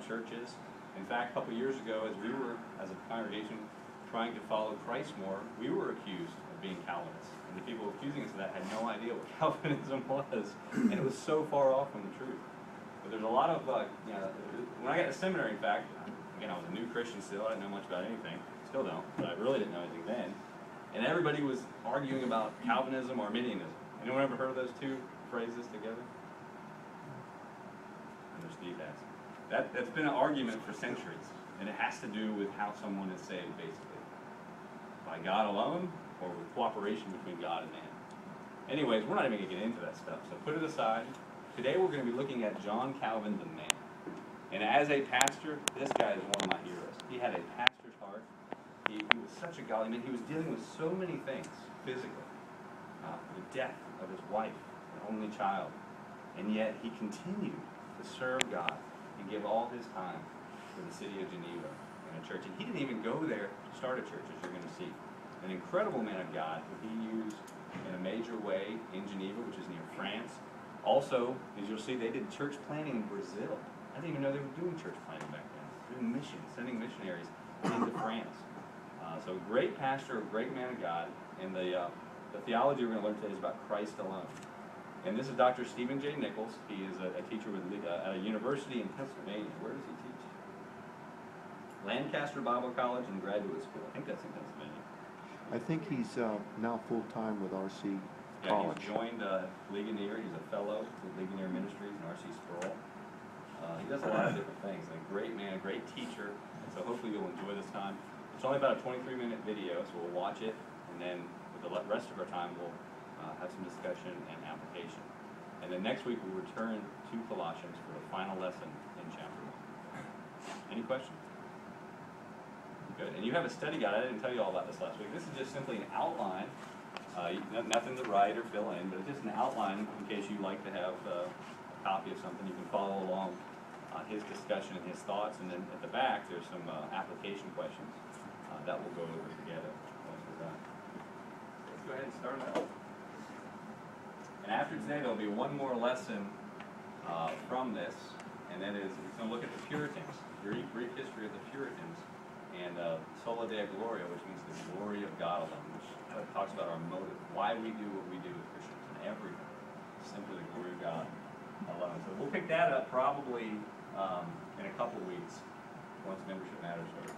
churches. In fact, a couple years ago, as we were, as a congregation, trying to follow Christ more, we were accused of being Calvinists. And the people accusing us of that had no idea what Calvinism was, and it was so far off from the truth. But there's a lot of, when I got to seminary, in fact, again, I was a new Christian still, I didn't know much about anything, still don't, but I really didn't know anything then. And everybody was arguing about Calvinism or Arminianism. Anyone ever heard of those two phrases together? I know Steve has. That's been an argument for centuries, and it has to do with how someone is saved, basically. By God alone, or with cooperation between God and man. Anyways, we're not even going to get into that stuff, so put it aside. Today we're going to be looking at John Calvin, the man. And as a pastor, this guy is one of my heroes. He had a pastor's heart. He was such a godly man. He was dealing with so many things physically. The death of his wife, an only child. And yet he continued to serve God and give all his time to the city of Geneva and a church. And he didn't even go there to start a church, as you're going to see. An incredible man of God who he used in a major way in Geneva, which is near France. Also, as you'll see, they did church planting in Brazil. I didn't even know they were doing church planting back then. Doing missions, sending missionaries into France. So a great pastor, a great man of God. And the theology we're going to learn today is about Christ alone. And this is Dr. Stephen J. Nichols. He is a teacher at a university in Pennsylvania. Where does he teach? Lancaster Bible College and Graduate School. I think that's in Pennsylvania. I think he's now full-time with RC College. He's joined Ligonier. He's a fellow with Ligonier Ministries and RC Sproul. He does a lot of different things. And a great man, a great teacher. And so hopefully you'll enjoy this time. It's only about a 23-minute video, so we'll watch it. And then with the rest of our time, we'll have some discussion and application. And then next week, we'll return to Colossians for the final lesson in chapter 1. Any questions? Good. And you have a study guide. I didn't tell you all about this last week. This is just simply an outline. Nothing to write or fill in, but it's just an outline in case you like to have a copy of something. You can follow along his discussion and his thoughts. And then at the back, there's some application questions that we'll go over together once we're done. Let's go ahead and start out. And after today, there'll be one more lesson from this, and that is we're going to look at the Puritans, Greek history of the Puritans, and sola dea gloria, which means the glory of God alone, which talks about our motive, why we do what we do as Christians, and everything, simply the glory of God alone. So we'll pick that up probably in a couple weeks once membership matters start.